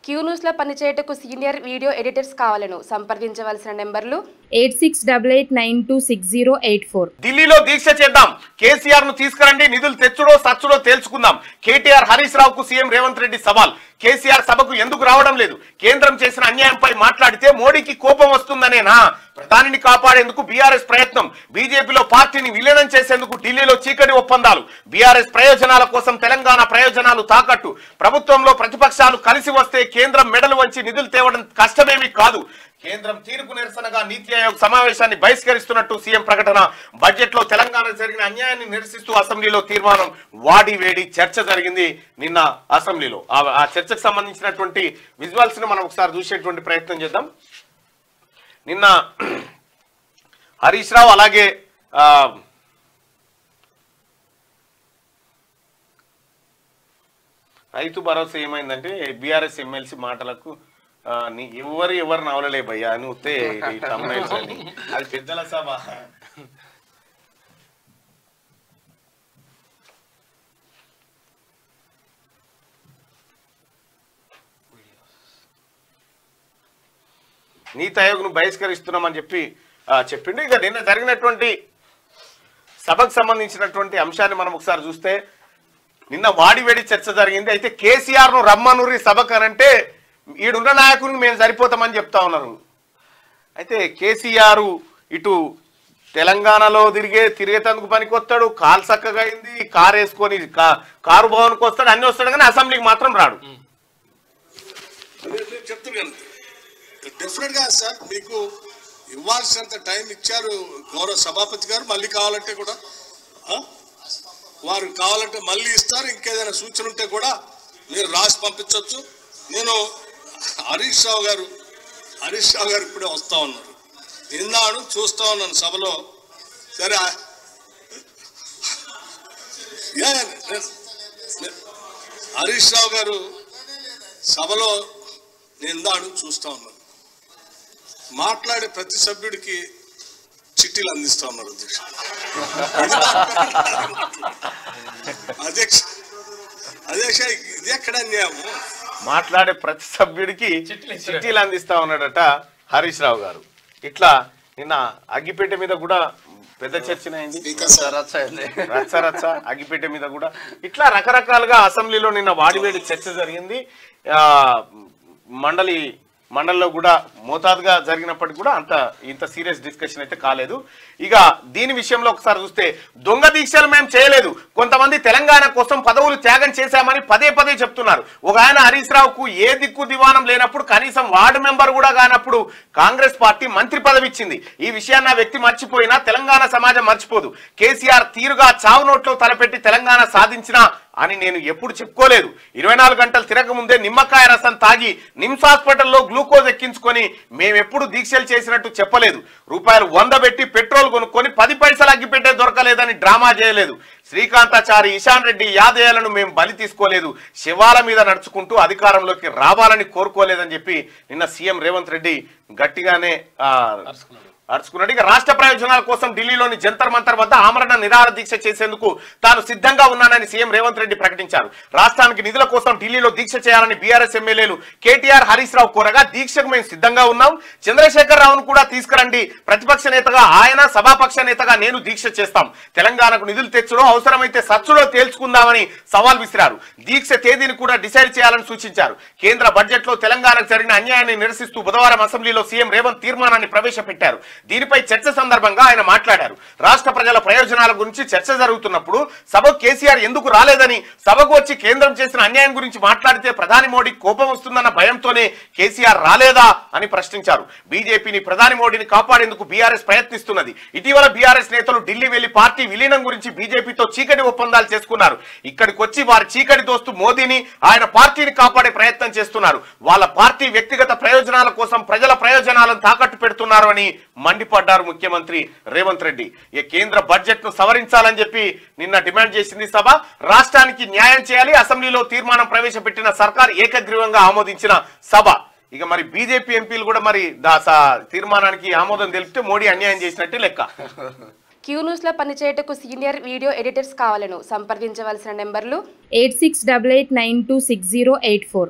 Q news లో పనిచేయటకు senior video editors కావాలను సంప్రదించవలసిన నెంబర్లు 8688926084. ఢిల్లీలో దీక్ష చేద్దాం, కేసీఆర్ ను తీసుకురండి, నిధులు తెచ్చుడో సచ్చుడో తేల్చుకుందాం. కేటీఆర్ హరీష్ రావుకు సీఎం రేవంత్ రెడ్డి సవాల్. కేసీఆర్ సభకు ఎందుకు రావడం లేదు? కేంద్రం చేసిన అన్యాయంపై మాట్లాడితే మోడీకి కోపం వస్తుందనేనా? ప్రధానిని కాపాడేందుకు బీఆర్ఎస్ ప్రయత్నం. బీజేపీలో పార్టీని విలీనం చేసేందుకు ఢిల్లీలో చీకటి ఒప్పందాలు. బీఆర్ఎస్ ప్రయోజనాల కోసం తెలంగాణ ప్రయోజనాలు తాకట్టు. ప్రభుత్వంలో ప్రతిపక్షాలు కలిసి వస్తే కేంద్రం మెడలు వంచి నిధులు తేవడం కష్టమేమీ కాదు. కేంద్రం తీర్పు నిరసనగా నీతి ఆయోగ్ సమావేశాన్ని బహిష్కరిస్తున్నట్టు సీఎం ప్రకటన. బడ్జెట్ లో తెలంగాణ జరిగిన అన్యాయాన్ని నిరసిస్తూ అసెంబ్లీలో తీర్మానం. వాడి వేడి చర్చ జరిగింది నిన్న అసెంబ్లీలో. ఆ చర్చకు సంబంధించినటువంటి విజువల్స్ ను మనం ఒకసారి చూసేటువంటి ప్రయత్నం చేద్దాం. నిన్న హరీష్ రావు అలాగే రైతు భరోసా ఏమైందంటే బీఆర్ఎస్ ఎమ్మెల్సీ మాటలకు ఎవరు నవలలే భయ్యా అని వస్తే అని అది పెద్దల సభ. నీతి ఆయోగ్ ను బహిష్కరిస్తున్నామని చెప్పిండు. ఇక నిన్న జరిగినటువంటి సభకు సంబంధించినటువంటి అంశాన్ని మనం ఒకసారి చూస్తే నిన్న వాడివేడి చర్చ జరిగింది. అయితే కేసీఆర్ ను రమ్మనూరి సభకు అనంటే ఈడున్న నాయకునికి మేము సరిపోతామని చెప్తా ఉన్నారు. అయితే కేసీఆర్ ఇటు తెలంగాణలో తిరిగేతందుకు పనికొస్తాడు, కాలు చక్కగా అయింది, కారు వేసుకొని కారు భవన్కి వస్తాడు, అన్ని వస్తాడు, కానీ అసెంబ్లీకి మాత్రం రాడు. చెప్తున్నాను డెఫినెట్ గా సార్, మీకు ఇవ్వాల్సినంత టైం ఇచ్చారు గౌరవ సభాపతి గారు. మళ్ళీ కావాలంటే కూడా వారు కావాలంటే మళ్ళీ ఇస్తారు. ఇంకేదైనా సూచన ఉంటే కూడా మీరు రాసి పంపించవచ్చు. నేను హరీష్ రావు గారు ఇప్పుడే వస్తా ఉన్నారు. విన్నాను, చూస్తా ఉన్నాను సభలో. సరే హరీష్ రావు గారు సభలో నేను చూస్తా ఉన్నాను. మాట్లాడే ప్రతి సభ్యుడికి చిట్టీలు అందిస్తా ఉన్నారు అధ్యక్ష. అధ్యక్ష ఇది ఎక్కడ అన్యాయం? మాట్లాడే ప్రతి సభ్యుడికి చిట్టీలు అందిస్తా ఉన్నాడట హరీష్ రావు గారు. ఇట్లా నిన్న అగ్గిపేట మీద కూడా పెద్ద చర్చనైంది. రచ్చ అగ్గిపేట మీద కూడా ఇట్లా రకరకాలుగా అసెంబ్లీలో నిన్న వాడివేడి చర్చ జరిగింది. మండలిలో కూడా మోతాదుగా జరిగినప్పటికీ కూడా ఇంత సీరియస్ డిస్కషన్ అయితే కాలేదు. ఇక దీని విషయంలో ఒకసారి చూస్తే దొంగ దీక్షలు మేము చేయలేదు, కొంతమంది తెలంగాణ కోసం పదవులు త్యాగం చేశామని పదే పదే చెప్తున్నారు. ఒక ఆయన హరీష్ రావుకు ఏ దిక్కు దివానం లేనప్పుడు, కనీసం వార్డు మెంబర్ కూడా కానప్పుడు కాంగ్రెస్ పార్టీ మంత్రి పదవి ఇచ్చింది. ఈ విషయాన్ని ఆ వ్యక్తి మర్చిపోయినా తెలంగాణ సమాజం మర్చిపోదు. కేసీఆర్ తీరుగా చావు నోట్లో తలపెట్టి తెలంగాణ సాధించినా అని నేను ఎప్పుడు చెప్పుకోలేదు. 24 గంటలు తిరగముందే నిమ్మకాయ రసం తాగి నిమ్స్ హాస్పిటల్లో గ్లూకోజ్ ఎక్కించుకొని మేమెప్పుడు దీక్షలు చేసినట్టు చెప్పలేదు. రూపాయలు 100 పెట్టి పెట్రోల్ కొనుక్కొని 10 పైసలు అగ్గిపెట్టే దొరకలేదని డ్రామా చేయలేదు. శ్రీకాంతాచారి, ఇషాన్ రెడ్డి, యాదయ్యలను మేము బలి తీసుకోలేదు. శివాల మీద నడుచుకుంటూ అధికారంలోకి రావాలని కోరుకోలేదని చెప్పి నిన్న సీఎం రేవంత్ రెడ్డి గట్టిగానే అరుచుకున్నాడు. ఇక రాష్ట్ర ప్రయోజనాల కోసం ఢిల్లీలోని జంతర్ మంతర్ వద్ద ఆమరణ నిరాహార దీక్ష చేసేందుకు తాను సిద్ధంగా ఉన్నానని సీఎం రేవంత్ రెడ్డి ప్రకటించారు. రాష్ట్రానికి నిధుల కోసం ఢిల్లీలో దీక్ష చేయాలని బీఆర్ఎస్ ఎమ్మెల్యేలు కేటీఆర్, హరీష్ రావు కోరగా దీక్షకు మేము సిద్ధంగా ఉన్నాం, చంద్రశేఖర్ రావును కూడా తీసుకురండి, ప్రతిపక్ష నేతగా ఆయన, సభాపక్ష నేతగా నేను దీక్ష చేస్తాం, తెలంగాణకు నిధులు తెచ్చుడో అవసరమైతే సచ్చుడో తేల్చుకుందామని సవాల్ విసిరారు. దీక్ష తేదీని కూడా డిసైడ్ చేయాలని సూచించారు. కేంద్ర బడ్జెట్ లో తెలంగాణకు జరిగిన అన్యాయాన్ని నిరసిస్తూ బుధవారం అసెంబ్లీలో సీఎం రేవంత్ తీర్మానాన్ని ప్రవేశపెట్టారు. దీనిపై చర్చ సందర్భంగా ఆయన మాట్లాడారు. రాష్ట్ర ప్రజల ప్రయోజనాల గురించి చర్చ జరుగుతున్నప్పుడు సభకు కేసీఆర్ ఎందుకు రాలేదని, సభకు వచ్చి కేంద్రం చేసిన అన్యాయం గురించి మాట్లాడితే ప్రధాని మోడీ కోపం వస్తుందన్న భయంతోనే కేసీఆర్ రాలేదా అని ప్రశ్నించారు. బీజేపీని, ప్రధాని మోడీని కాపాడేందుకు బీఆర్ఎస్ ప్రయత్నిస్తున్నది. ఇటీవల బీఆర్ఎస్ నేతలు ఢిల్లీ వెళ్లి పార్టీ విలీనం గురించి బీజేపీతో చీకటి ఒప్పందాలు చేసుకున్నారు. ఇక్కడికి వచ్చి వారి చీకటి దోస్తు మోదీని, ఆయన పార్టీని కాపాడే ప్రయత్నం చేస్తున్నారు. వాళ్ళ పార్టీ వ్యక్తిగత ప్రయోజనాల కోసం ప్రజల ప్రయోజనాలను తాకట్టు పెడుతున్నారు అని మండిపడ్డారు ముఖ్యమంత్రి రేవంత్ రెడ్డి. ఈ కేంద్ర బడ్జెట్ ను సవరించాలని చెప్పి నిన్న డిమాండ్ చేసింది సభ. రాష్ట్రానికి న్యాయం చేయాలి, అసెంబ్లీలో తీర్మానం ప్రవేశపెట్టిన సర్కార్ ఏకగ్రీవంగా ఆమోదించిన సభ. ఇక మరి బీజేపీ ఎంపీలు కూడా మరి తీర్మానానికి ఆమోదం తెలిపితే మోడీ అన్యాయం చేసినట్టే లెక్క. క్యూ న్యూస్ లో పనిచేయటకు సీనియర్ వీడియో ఎడిటర్స్ కావాలను సంప్రదించవలసిన నెంబర్లు 8688926084.